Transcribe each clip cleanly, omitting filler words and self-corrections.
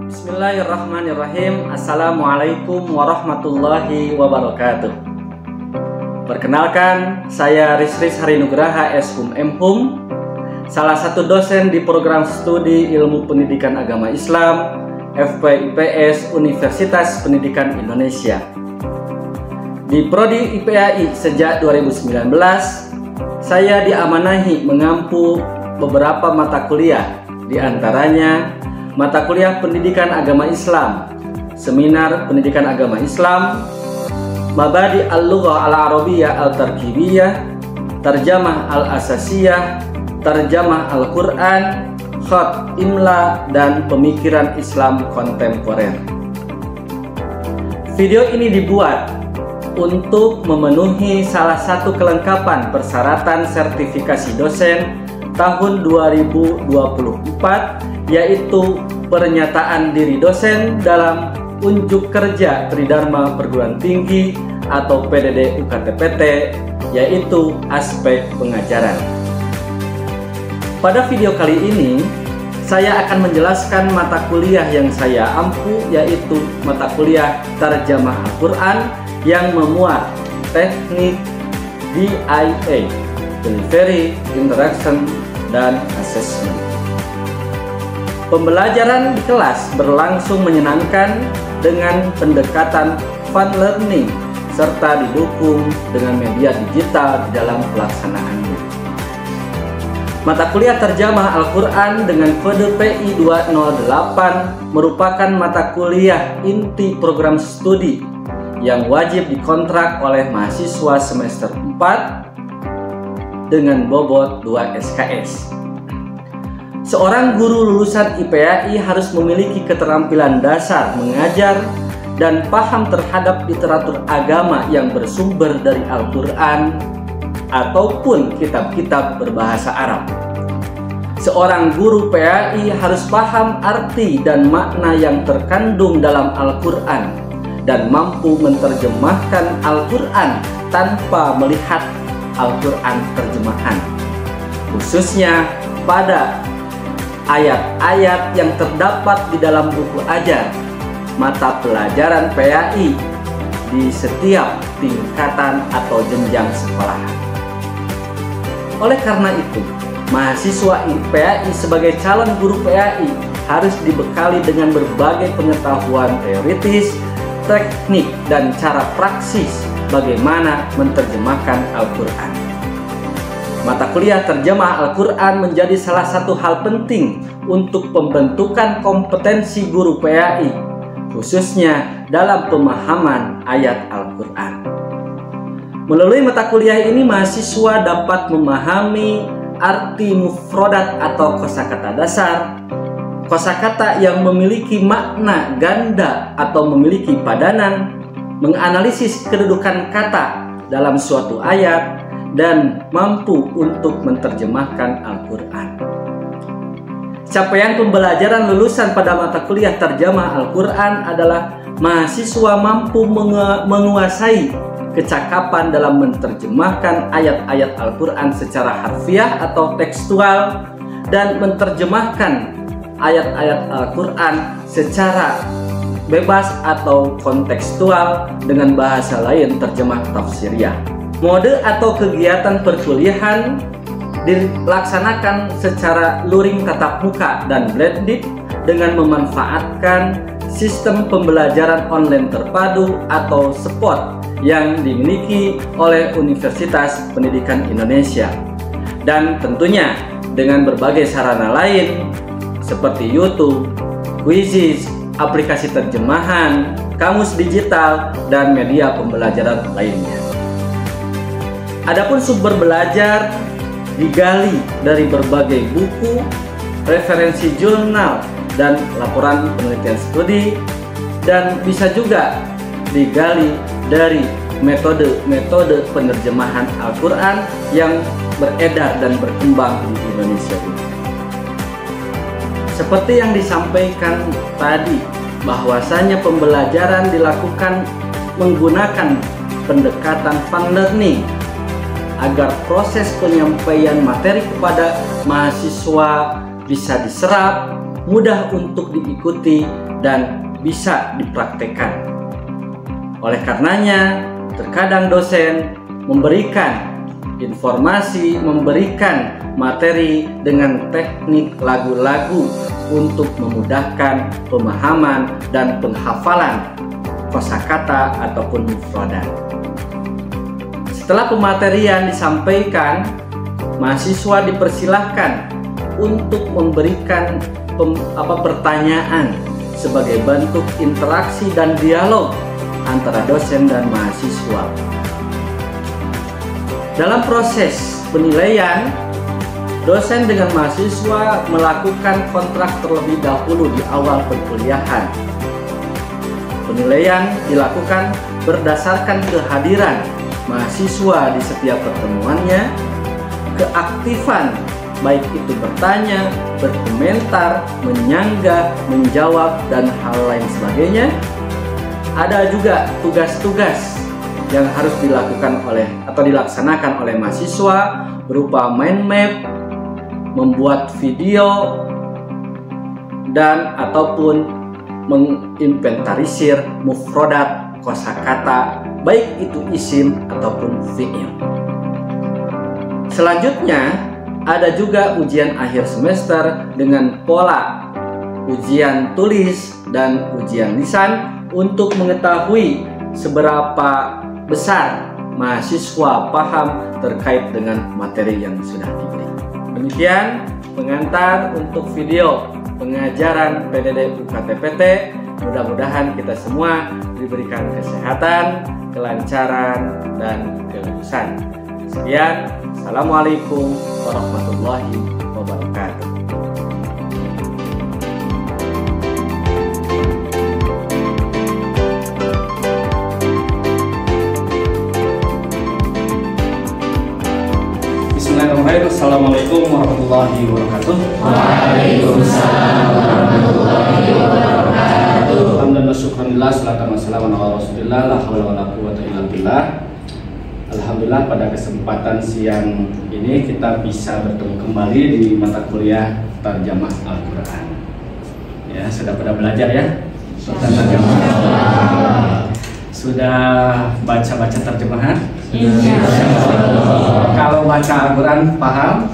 Bismillahirrahmanirrahim. Assalamualaikum warahmatullahi wabarakatuh. Perkenalkan, saya Risris Harinugraha S.Hum M.Hum, salah satu dosen di program studi Ilmu Pendidikan Agama Islam FPIPS Universitas Pendidikan Indonesia. Di Prodi IPAI sejak 2019, saya diamanahi mengampu beberapa mata kuliah, di antaranya mata kuliah Pendidikan Agama Islam, Seminar Pendidikan Agama Islam, Mabadi Al-Lughah Al-Arabiyyah Al-Tarkibiyah, Tarjamah Al-Asasiyah, Tarjamah Al-Quran, Khat Imla, dan Pemikiran Islam Kontemporer. Video ini dibuat untuk memenuhi salah satu kelengkapan persyaratan sertifikasi dosen tahun 2024, yaitu pernyataan diri dosen dalam unjuk kerja Tridharma Perguruan Tinggi atau PDD UKT-PT, yaitu aspek pengajaran. Pada video kali ini, saya akan menjelaskan mata kuliah yang saya ampu, yaitu mata kuliah Tarjamah Al-Quran yang memuat teknik DIA, Delivery, Interaction, dan Assessment. Pembelajaran di kelas berlangsung menyenangkan dengan pendekatan fun learning serta didukung dengan media digital di dalam pelaksanaannya. Mata kuliah Tarjamah Al-Quran dengan kode PI 208 merupakan mata kuliah inti program studi yang wajib dikontrak oleh mahasiswa semester 4 dengan bobot 2 SKS. Seorang guru lulusan IPAI harus memiliki keterampilan dasar mengajar dan paham terhadap literatur agama yang bersumber dari Al-Quran ataupun kitab-kitab berbahasa Arab. Seorang guru PAI harus paham arti dan makna yang terkandung dalam Al-Quran dan mampu menerjemahkan Al-Quran tanpa melihat Al-Quran terjemahan, khususnya pada ayat-ayat yang terdapat di dalam buku ajar mata pelajaran PAI di setiap tingkatan atau jenjang sekolah. Oleh karena itu, mahasiswa PAI sebagai calon guru PAI harus dibekali dengan berbagai pengetahuan teoritis, teknik, dan cara praksis bagaimana menerjemahkan Al-Quran. Mata kuliah Tarjamah Al-Quran menjadi salah satu hal penting untuk pembentukan kompetensi guru PAI, khususnya dalam pemahaman ayat Al-Quran. Melalui mata kuliah ini, mahasiswa dapat memahami arti mufrodat atau kosakata dasar, kosakata yang memiliki makna ganda atau memiliki padanan, menganalisis kedudukan kata dalam suatu ayat, dan mampu untuk menerjemahkan Al-Quran. Capaian pembelajaran lulusan pada mata kuliah Tarjamah Al-Quran adalah mahasiswa mampu menguasai kecakapan dalam menerjemahkan ayat-ayat Al-Quran secara harfiah atau tekstual dan menerjemahkan ayat-ayat Al-Quran secara bebas atau kontekstual dengan bahasa lain terjemah tafsiriyah. Mode atau kegiatan perkuliahan dilaksanakan secara luring tatap muka dan blended dengan memanfaatkan sistem pembelajaran online terpadu atau SPOT yang dimiliki oleh Universitas Pendidikan Indonesia, dan tentunya dengan berbagai sarana lain seperti YouTube, Quizizz, aplikasi terjemahan, kamus digital, dan media pembelajaran lainnya. Adapun sumber belajar digali dari berbagai buku, referensi jurnal, dan laporan penelitian studi, dan bisa juga digali dari metode-metode penerjemahan Al-Quran yang beredar dan berkembang di Indonesia ini. Seperti yang disampaikan tadi, bahwasanya pembelajaran dilakukan menggunakan pendekatan fun learning agar proses penyampaian materi kepada mahasiswa bisa diserap, mudah untuk diikuti, dan bisa dipraktekkan. Oleh karenanya, terkadang dosen memberikan informasi, memberikan materi dengan teknik lagu-lagu untuk memudahkan pemahaman dan penghafalan kosakata ataupun mufradat. Setelah pematerian disampaikan, mahasiswa dipersilahkan untuk memberikan pertanyaan sebagai bentuk interaksi dan dialog antara dosen dan mahasiswa. Dalam proses penilaian, dosen dengan mahasiswa melakukan kontrak terlebih dahulu di awal perkuliahan. Penilaian dilakukan berdasarkan kehadiran mahasiswa di setiap pertemuannya, keaktifan baik itu bertanya, berkomentar, menyanggah, menjawab, dan hal lain sebagainya. Ada juga tugas-tugas yang harus dilakukan atau dilaksanakan oleh mahasiswa berupa mind map, membuat video, dan ataupun menginventarisir mufradat kosakata baik itu isim ataupun fi'il. Selanjutnya ada juga ujian akhir semester dengan pola ujian tulis dan ujian lisan untuk mengetahui seberapa besar mahasiswa paham terkait dengan materi yang sudah diberi. Demikian pengantar untuk video pengajaran PDD UKT-PT. Mudah-mudahan kita semua diberikan kesehatan, kelancaran, dan kelulusan. Sekian, Assalamualaikum warahmatullahi wabarakatuh. Bismillahirrahmanirrahim. Assalamualaikum warahmatullahi wabarakatuh. Waalaikumsalam warahmatullahi wabarakatuh. Alhamdulillah, syukurillah, salatan wassalamu ala rasulillah, la hawla wala quwwata illa billah. Alhamdulillah, pada kesempatan siang ini kita bisa bertemu kembali di mata kuliah Tarjamah Al-Quran. Ya, sudah pada belajar ya? Sudah baca-baca terjemahan? Kalau baca Al-Quran paham?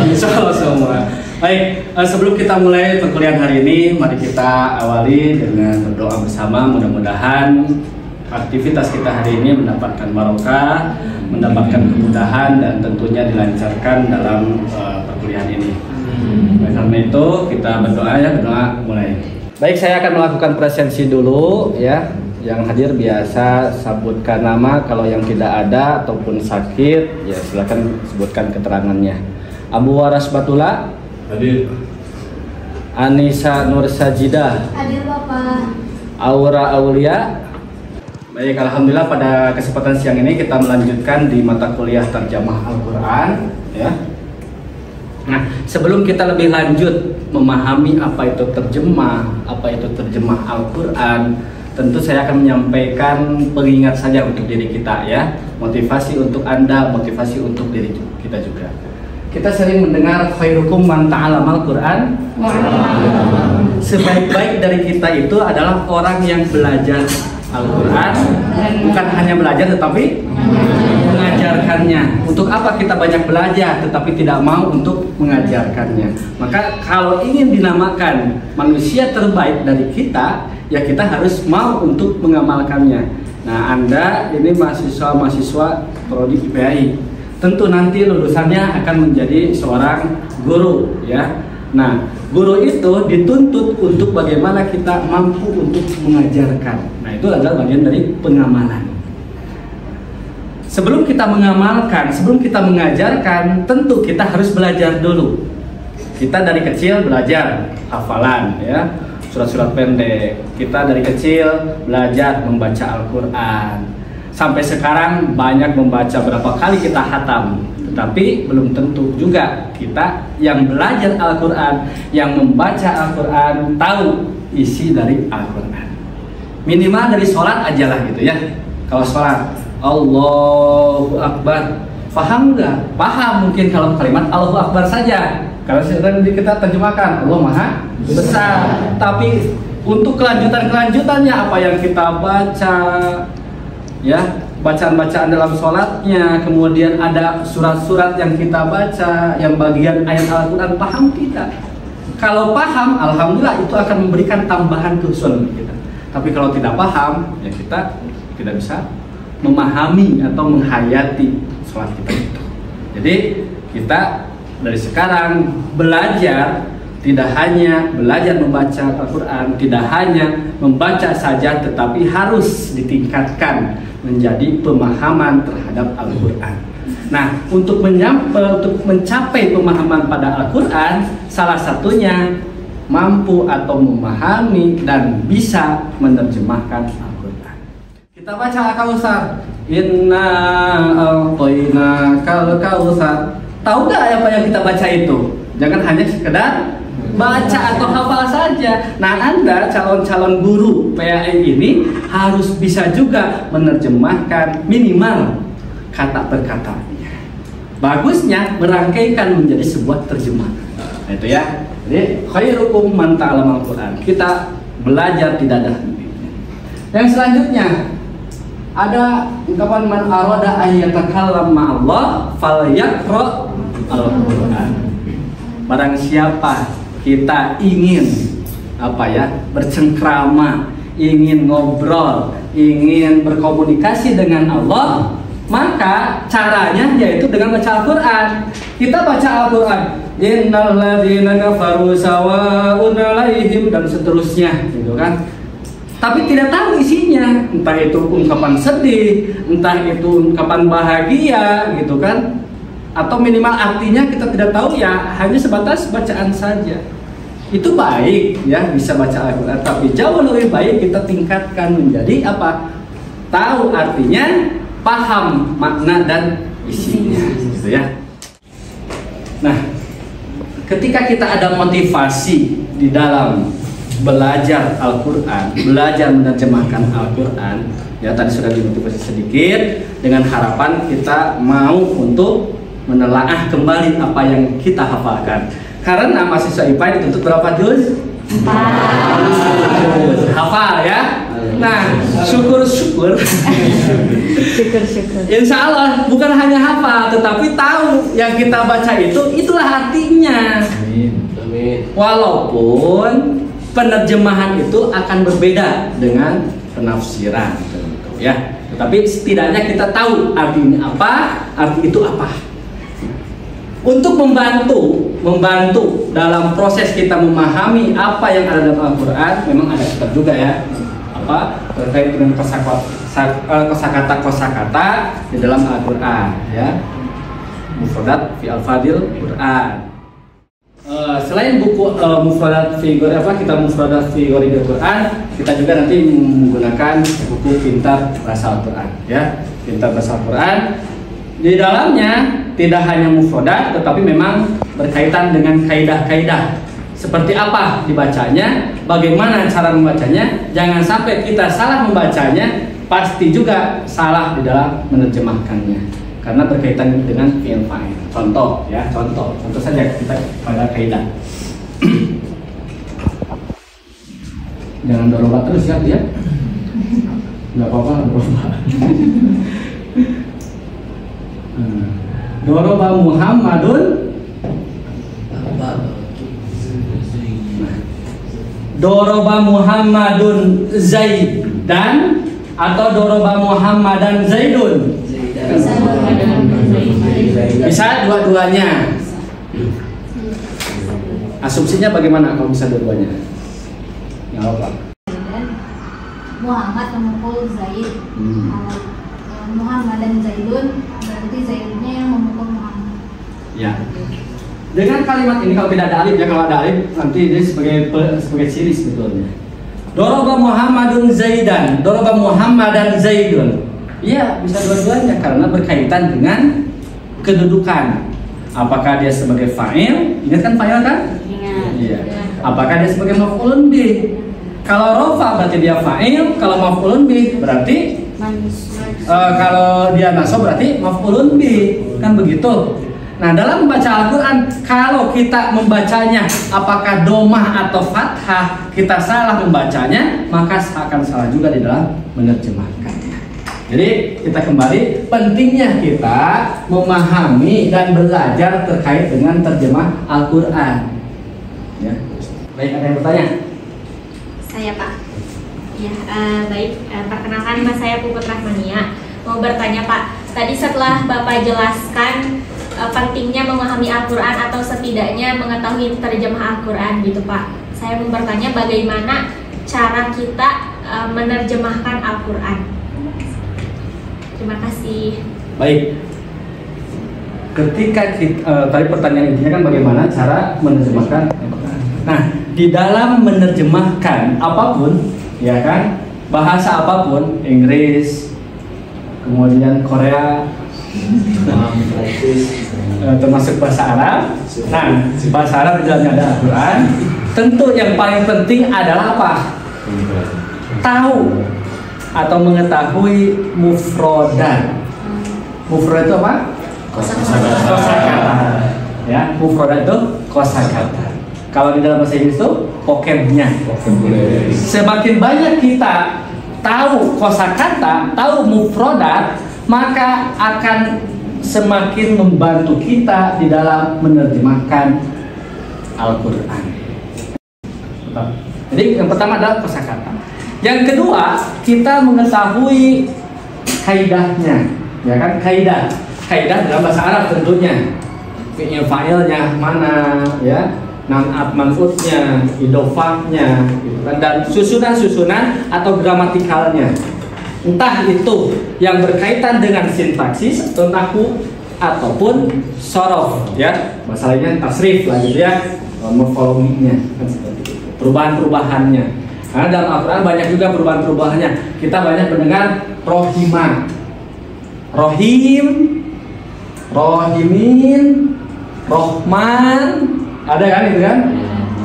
Insya Allah semua. Baik, sebelum kita mulai perkuliahan hari ini, mari kita awali dengan berdoa bersama. Mudah-mudahan aktivitas kita hari ini mendapatkan barokah, mendapatkan kemudahan, dan tentunya dilancarkan dalam perkuliahan ini. Karena itu kita berdoa ya, berdoa mulai. Baik, saya akan melakukan presensi dulu ya. Yang hadir biasa sebutkan nama, kalau yang tidak ada ataupun sakit ya silakan sebutkan keterangannya. Abu Waras Batula hadir. Anissa Nur Sajidah Hadir Bapak. Aura Aulia. Baik, alhamdulillah pada kesempatan siang ini kita melanjutkan di mata kuliah Tarjamah Al-Quran ya. Nah, sebelum kita lebih lanjut memahami apa itu terjemah Al-Quran, tentu saya akan menyampaikan pengingat saja untuk diri kita ya, motivasi untuk Anda, motivasi untuk diri kita juga. Kita sering mendengar khairukum man ta'allamal Quran. Sebaik-baik dari kita itu adalah orang yang belajar Al-Quran, bukan hanya belajar tetapi mengajarkannya. Untuk apa kita banyak belajar tetapi tidak mau untuk mengajarkannya? Maka kalau ingin dinamakan manusia terbaik dari kita, ya kita harus mau untuk mengamalkannya. Nah, Anda ini mahasiswa prodi IPAI, tentu nanti lulusannya akan menjadi seorang guru ya. Nah, guru itu dituntut untuk bagaimana kita mampu untuk mengajarkan. Nah, itu adalah bagian dari pengamalan. Sebelum kita mengamalkan, sebelum kita mengajarkan, tentu kita harus belajar dulu. Kita dari kecil belajar hafalan ya, surat-surat pendek. Kita dari kecil belajar membaca Al-Quran. Sampai sekarang banyak membaca, berapa kali kita khatam. Tetapi belum tentu juga kita yang belajar Al-Quran, yang membaca Al-Quran, tahu isi dari Al-Quran. Minimal dari sholat aja lah gitu ya. Kalau sholat, Allahu Akbar, paham nggak? Paham mungkin kalau kalimat Allahu Akbar saja. Karena sering kita terjemahkan Allah Maha Besar. Tapi untuk kelanjutannya apa yang kita baca, ya, bacaan-bacaan dalam sholatnya, kemudian ada surat-surat yang kita baca, yang bagian ayat Al-Quran paham tidak? Kalau paham, alhamdulillah itu akan memberikan tambahan kehusuan bagi kita. Tapi kalau tidak paham, ya kita tidak bisa memahami atau menghayati sholat kita itu. Jadi kita dari sekarang belajar, tidak hanya belajar membaca Al-Quran, tidak hanya membaca saja, tetapi harus ditingkatkan menjadi pemahaman terhadap Al-Quran. Nah, untuk mencapai pemahaman pada Al-Quran, salah satunya mampu atau memahami dan bisa menerjemahkan Al-Quran. Kita baca Al-Kautsar. Inna a'tainakal kautsar. Tahu nggak apa yang kita baca itu? Jangan hanya sekedar baca atau hafal saja. Nah, Anda calon-calon guru PAI ini harus bisa juga menerjemahkan minimal kata per katanya. Bagusnya merangkaikan menjadi sebuah terjemahan. Nah, itu ya. Jadi khairukum man ta'allama al-Qur'an. Kita belajar tidak ada hentinya. Yang selanjutnya ada ungkapan man arada an yatakallam ma'allah falyaqra al-Qur'an. Barang siapa kita ingin bercengkrama, ingin ngobrol, ingin berkomunikasi dengan Allah, maka caranya yaitu dengan baca Al-Quran. Kita baca Al-Quran, innal ladzina kafaru sawa'un 'alaihim, dan seterusnya, gitu kan. Tapi tidak tahu isinya, entah itu ungkapan sedih, entah itu ungkapan bahagia, gitu kan. Atau minimal artinya kita tidak tahu, ya hanya sebatas bacaan saja. Itu baik ya, bisa baca Al-Quran, tapi jauh lebih baik kita tingkatkan menjadi apa? Tahu artinya, paham makna dan isinya, gitu ya. Nah, ketika kita ada motivasi di dalam belajar Al-Quran, belajar menerjemahkan Al-Quran, ya tadi sudah dimotivasi sedikit, dengan harapan kita mau untuk menelaah kembali apa yang kita hafalkan. Karena mahasiswa IPA dituntut berapa juz? 4 hafal ya. Nah, syukur-syukur. Insya Allah bukan hanya hafal, tetapi tahu yang kita baca itulah artinya. Walaupun penerjemahan itu akan berbeda dengan penafsiran, ya. Tetapi setidaknya kita tahu artinya apa, arti itu apa. Untuk membantu dalam proses kita memahami apa yang ada dalam Al-Quran, memang ada kitab juga ya, terkait dengan kosakata di dalam Al-Quran, ya, Mufradat fi Al-Fadil Quran. Selain buku Mufradat fi kitab Mufradat fi Gharibul Quran, kita juga nanti menggunakan buku Pintar Bahasa Al-Quran, ya, Pintar Bahasa Al-Quran. Di dalamnya tidak hanya mufradat, tetapi memang berkaitan dengan kaidah-kaidah. Seperti apa dibacanya, bagaimana cara membacanya, jangan sampai kita salah membacanya, pasti juga salah di dalam menerjemahkannya. Karena berkaitan dengan fi'il fa'il. Contoh saja kita pada kaidah. Jangan doroba terus ya, dia. Nggak apa-apa, doroba. Doroba Muhammadun, Doroba Muhammadun Zaidan, atau Doroba Muhammadan Zaidun. Bisa dua-duanya. Asumsinya bagaimana kalau bisa dua-duanya? Nggak apa. Muhammad memukul Zaid. Muhammad dan Zaidun, berarti Zaidunnya yang memukul Muhammad. Ya. Dengan kalimat ini, kalau tidak ada alif ya, kalau ada alif nanti ini sebagai ciri sebetulnya. Doroba Muhammadun Zaidan, Doroba Muhammadan Zaidun. Iya, bisa dua-duanya karena berkaitan dengan kedudukan. Apakah dia sebagai fa'il? Ingat kan fa'il kan? Ingat. Iya. Apakah dia sebagai maf'ulun bih? Kalau rofa berarti dia fa'il, kalau maf'ulun bih berarti kalau dia nasab berarti maf'ulun bih, kan begitu. Nah, dalam membaca Al-Quran, kalau kita membacanya apakah domah atau fathah, kita salah membacanya, maka akan salah juga di dalam menerjemahkannya. Jadi kita kembali, pentingnya kita memahami dan belajar terkait dengan terjemah Al-Quran. Ya. Baik, ada yang bertanya? Saya Pak. Ya, baik. Perkenalkan, nama saya Puput Rahmania. Mau bertanya Pak, tadi setelah Bapak jelaskan pentingnya memahami Al-Quran atau setidaknya mengetahui terjemah Al-Quran gitu Pak, saya mau bertanya bagaimana cara kita menerjemahkan Al-Quran. Terima kasih. Baik. Ketika tadi pertanyaan intinya kan bagaimana cara menerjemahkan Al-Quran. Nah, di dalam menerjemahkan apapun, ya kan, bahasa apapun, Inggris, kemudian Korea, termasuk bahasa Arab. Nah, bahasa Arab di dalamnya ada Al-Quran. Tentu yang paling penting adalah apa? Tahu atau mengetahui mufrodat. Mufrodat itu apa? Kosakata. Ya, mufrodat itu kosakata. Kalau di dalam bahasa Inggris itu vocabnya. Semakin banyak kita tahu kosakata, tahu mufrodat, maka akan semakin membantu kita di dalam menerjemahkan Al-Quran. Jadi yang pertama adalah kosakata. Yang kedua, kita mengetahui kaidahnya, ya kan? Kaidah dalam bahasa Arab tentunya. Fi'il fa'ilnya mana, ya? Nam'at man'utnya, idofahnya, gitu kan? Dan susunan-susunan atau gramatikalnya. Entah itu yang berkaitan dengan sintaksis atau nahu ataupun sorof, ya, masalahnya tasrif lah gitu ya, morfologinya kan seperti itu, perubahan-perubahannya. Karena dalam Al-Quran banyak juga perubahan-perubahannya. Kita banyak mendengar rohimah, rohim, rohimin, rohman, ada kan itu kan?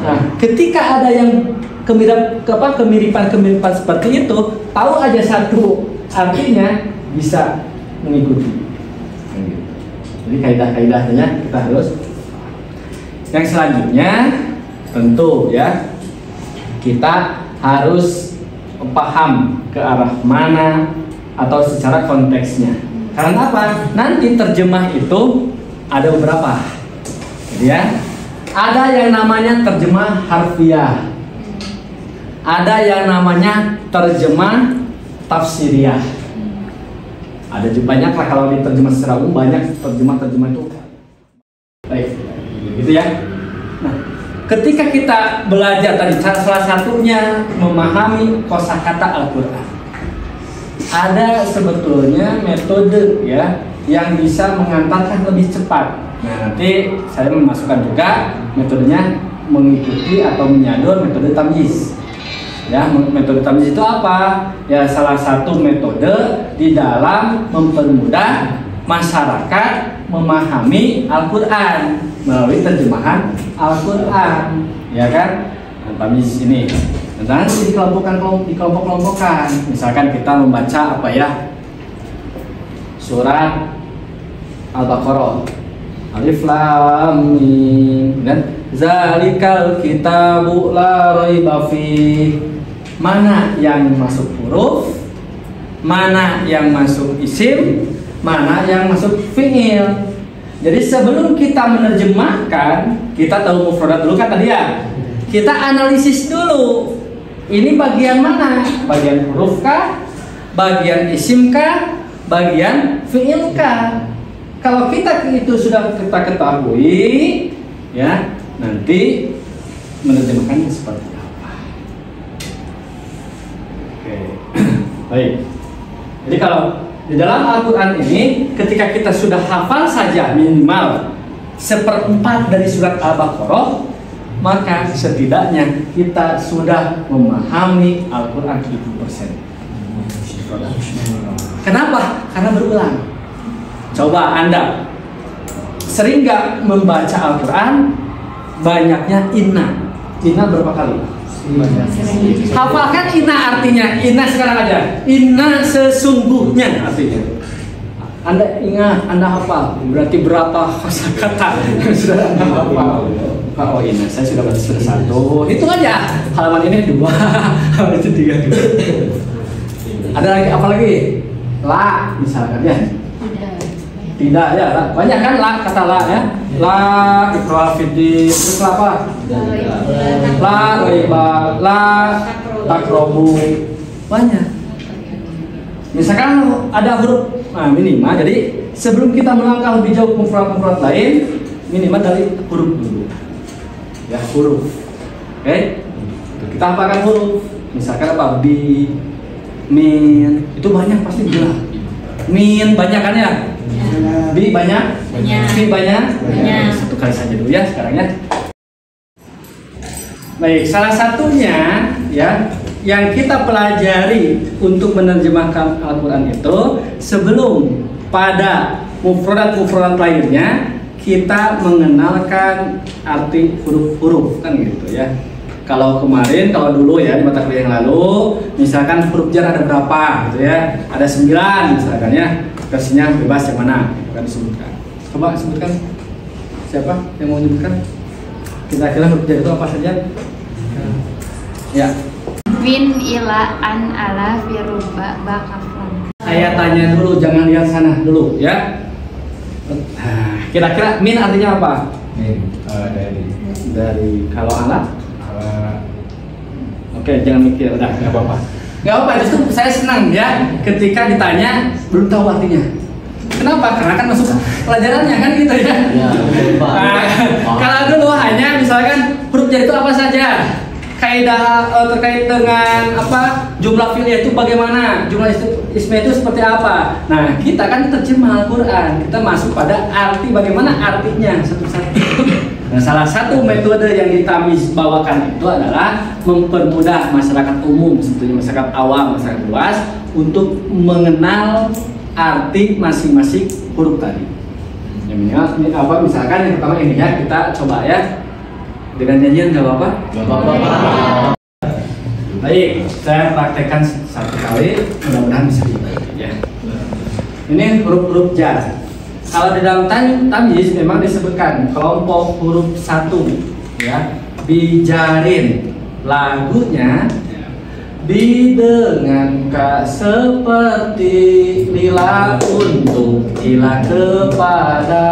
Nah, ketika ada yang kemiripan seperti itu, tahu aja satu artinya bisa mengikuti. Jadi kaidah-kaidahnya kita harus. Yang selanjutnya tentu ya, kita harus paham ke arah mana atau secara konteksnya. Karena apa? Nanti terjemah itu ada beberapa, ya. Ada yang namanya terjemah harfiah. Ada yang namanya terjemah tafsiriyah. Ada juga banyak lah kalau diterjemah secara umum, banyak terjemah itu. Baik, gitu ya. Nah, ketika kita belajar tadi, salah satunya memahami kosakata Al-Quran. Ada sebetulnya metode ya yang bisa mengantarkan lebih cepat. Nah, nanti saya memasukkan juga metodenya mengikuti atau menyadur metode tamyiz. Ya, metode tamyiz itu apa? Ya, salah satu metode di dalam mempermudah masyarakat memahami Al-Quran melalui terjemahan Al-Quran, ya kan? Nah, tamyiz ini nanti dikelompok-kelompokkan. Misalkan kita membaca apa ya? Surat Al-Baqarah, Alif Lam Mim, dan zalikal kitabu la raiba fiih. Mana yang masuk huruf, mana yang masuk isim, mana yang masuk fi'il. Jadi sebelum kita menerjemahkan, kita tahu mufradat dulu kan tadi ya. Kita analisis dulu. Ini bagian mana? Bagian huruf kah? Bagian isim kah? Bagian fi'il kah? Kalau kita itu sudah kita ketahui, ya, nanti menerjemahkannya seperti apa? Oke, baik. Jadi kalau di dalam Al-Quran ini, ketika kita sudah hafal saja minimal 1/4 dari surat Al-Baqarah, maka setidaknya kita sudah memahami Al-Quran 70%. Kenapa? Karena berulang. Coba Anda sering gak membaca Al-Quran? Banyaknya inna. Inna berapa kali? Hafalkan inna artinya. Inna sekarang aja. Inna sesungguhnya artinya. Anda ingat, Anda hafal, berarti berapa kosakata yang sudah Anda hafal? Oh ini, saya sudah baca sudah 1. Hitung aja, halaman ini 2, halaman itu 3. Ada lagi apa lagi? La, misalkan ya. Tidak ya, la. Banyak kan la, kata la ya. La, iqra fiddin, terus la apa? La, riba, la, takrobu. Banyak. Misalkan ada huruf minimal, jadi sebelum kita melangkah lebih jauh ke mufrad lain, minimal dari huruf dulu. Ya, huruf. Oke? Kita hafalkan huruf. Misalkan apa? Bi, min, itu banyak pasti jelas. Min banyak kan ya? Bi banyak? Bi banyak? Satu kali saja dulu ya sekarang ya. Baik, salah satunya ya yang kita pelajari untuk menerjemahkan Al-Quran itu sebelum pada mufradat lainnya kita mengenalkan arti huruf-huruf kan gitu ya. Kalau dulu ya di mata kuliah yang lalu, misalkan huruf jar ada berapa gitu ya, ada 9 misalkan ya, versinya bebas yang mana kan disebutkan. Coba sebutkan, siapa yang mau menyebutkan? Kira-kira huruf jar itu apa saja? Ya. Min, ila, an, ala, firuba, bakaflan. Saya tanya dulu, jangan lihat sana dulu ya. Kira-kira min artinya apa? Min, dari kalau ala? Oke, jangan mikir, udah nggak apa-apa. Nggak apa-apa, justru saya senang ya ketika ditanya belum tahu artinya. Kenapa? Karena kan masuk pelajarannya kan gitu ya. Kalau dulu hanya misalkan huruf jar itu apa saja? Kaidah terkait dengan apa jumlah fi'il itu bagaimana, jumlah ismi itu seperti apa. Nah kita kan terjemah Al-Quran, kita masuk pada arti bagaimana artinya satu-satu. Nah salah satu metode yang kita bawakan itu adalah mempermudah masyarakat umum, sebetulnya masyarakat awam, masyarakat luas untuk mengenal arti masing-masing huruf tadi. Yang ini apa? Misalkan yang pertama ini ya, kita coba ya. Dengan nyanyian nggak apa-apa? Nggak apa-apa. Baik, saya praktekkan satu kali, mudah-mudahan bisa dibaca ya. Ini huruf-huruf jar. Kalau di dalam tamyiz memang disebutkan kelompok huruf 1 ya, bijarin. Lagunya bi dengan ka seperti lila untuk ila kepada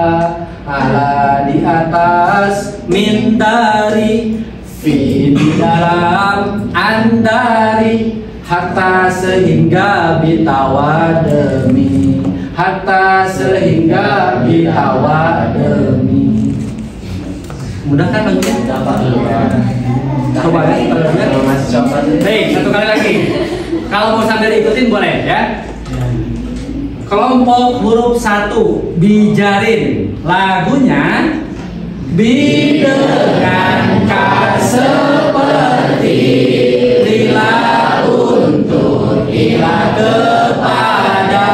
ala di atas min dari fi di dalam andari hatta sehingga bitawa demi hatta sehingga bitawa demi. Mudah kan lagunya? Coba ya, baik, satu kali lagi. Kalau mau sambil ikutin boleh ya. Kelompok huruf 1 bijarin. Lagunya bi dengan ka seperti lila untuk ila kepada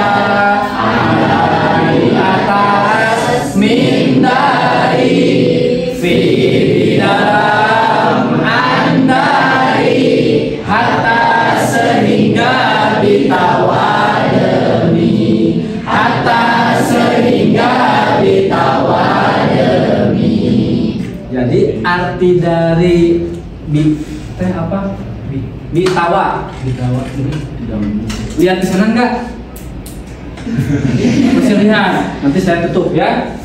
ala di atas min dari fi di dalam andari hatta sehingga bitawa Jadi arti dari apa? Bitawa. Lihat di sana enggak? Masih lihat. Nanti saya tutup ya.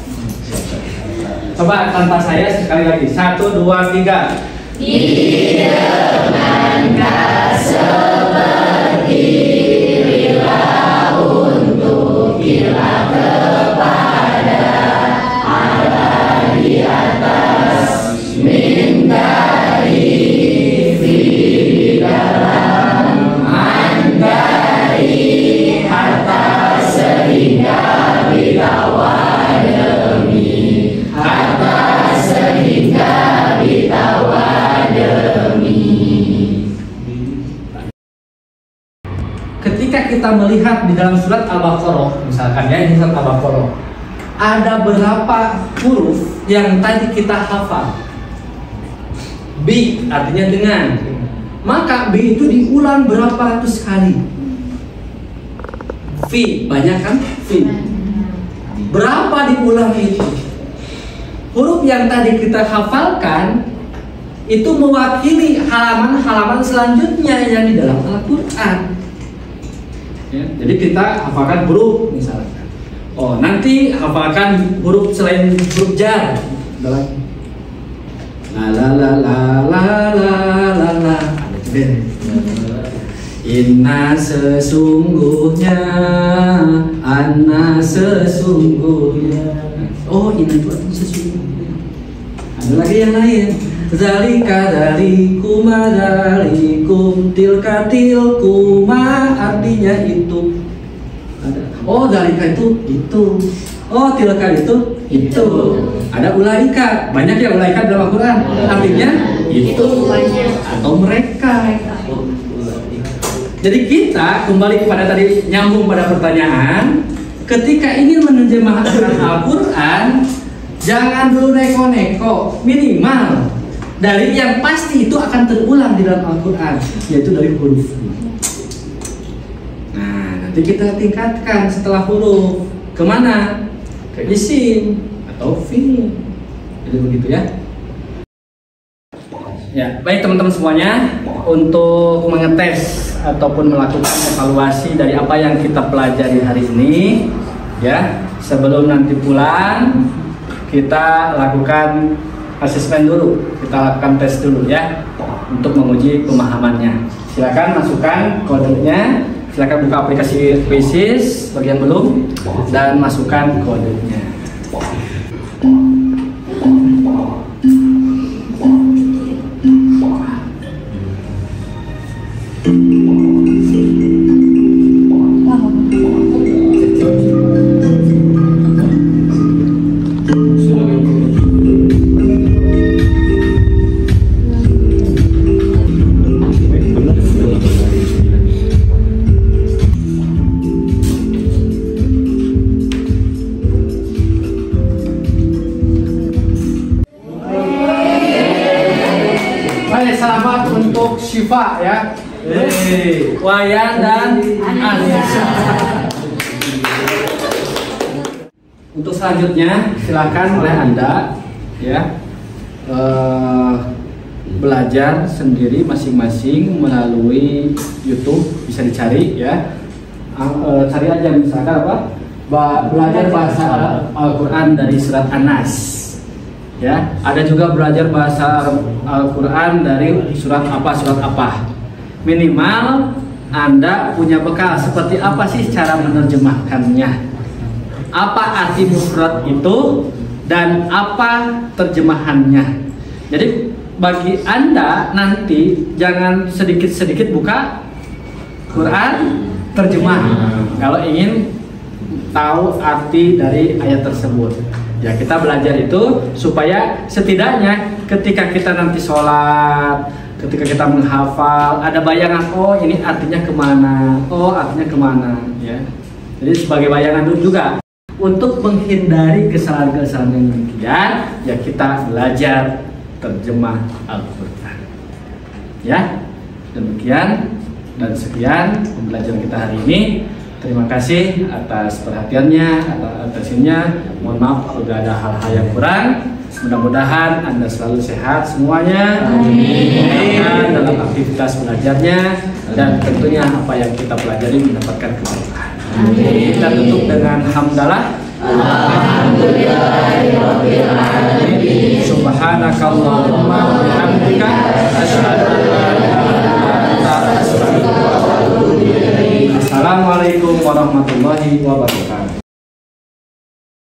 Coba tanpa saya sekali lagi. 1, 2, 3. Dengan seperti lila untuk ila kepada ala di atas min dari fi dalam andari harta sehingga bitawa demi harta sehingga bitawa demi. Ketika kita melihat di dalam surat Al-Baqarah misalkan ya, ini surat Al-Baqarah ada berapa huruf yang tadi kita hafal. Bi artinya dengan, maka bi itu diulang berapa ratus kali. Fi banyak kan? Fi berapa diulang itu? Huruf yang tadi kita hafalkan itu mewakili halaman-halaman selanjutnya yang di dalam Al-Quran. Ya, jadi kita hafalkan huruf misalkan. Oh, nanti hafalkan huruf selain huruf jar. La la la la la la la. Inna sesungguhnya, anna sesungguhnya. Oh, inna itu artinya sesungguhnya. Ada lagi yang lain. Zalika dalikuma dalikum, tilka tilkuma artinya itu. Ada. Oh, zalika itu. Oh, tilka itu. Ada ulaika. Banyak ya ulaika dalam Al-Quran. Artinya itu atau mereka. Jadi kita kembali kepada tadi, nyambung pada pertanyaan, ketika ingin menerjemahkan Al-Quran, jangan dulu neko-neko, minimal dari yang pasti itu akan terulang di dalam Al-Quran, yaitu dari huruf. Nah, nanti kita tingkatkan setelah huruf kemana? Ke isim atau fi'il. Jadi begitu ya. Ya, baik teman-teman semuanya, untuk mengetes ataupun melakukan evaluasi dari apa yang kita pelajari hari ini, ya, sebelum nanti pulang kita lakukan asesmen dulu, kita lakukan tes dulu ya, untuk menguji pemahamannya. Silakan masukkan kodenya, silakan buka aplikasi Quizzes bagi yang belum dan masukkan kodenya. Selamat untuk Syifa ya, Wayan dan Anis. Untuk selanjutnya silakan oleh Anda ya belajar sendiri masing-masing melalui YouTube, bisa dicari ya. Cari aja misalkan apa? Belajar bahasa Al-Quran dari surat An-Nas. Ya, ada juga belajar bahasa Al-Quran dari surat apa. Minimal Anda punya bekal seperti apa sih cara menerjemahkannya, apa arti mufrad itu dan apa terjemahannya. Jadi bagi Anda nanti jangan sedikit-sedikit buka Quran terjemah kalau ingin tahu arti dari ayat tersebut. Ya, kita belajar itu supaya setidaknya ketika kita nanti sholat, ketika kita menghafal, ada bayangan, oh ini artinya kemana, oh artinya kemana ya. Jadi sebagai bayangan juga untuk menghindari kesalahan-kesalahan yang demikian, ya kita belajar terjemah Al-Quran ya. Demikian dan sekian pembelajaran kita hari ini. Terima kasih atas perhatiannya, atas atensinya. Mohon maaf kalau ada hal-hal yang kurang. Mudah-mudahan Anda selalu sehat semuanya. Amin. Dalam aktivitas belajarnya dan tentunya apa yang kita pelajari mendapatkan keberkahan. Kita tutup dengan hamdalah. Alhamdulillahirabbil alamin. Subhanakallahumma wa bihamdika asyhadu an la ilaha illa anta astaghfiruka wa atubu ilaik. Assalamualaikum warahmatullahi wabarakatuh.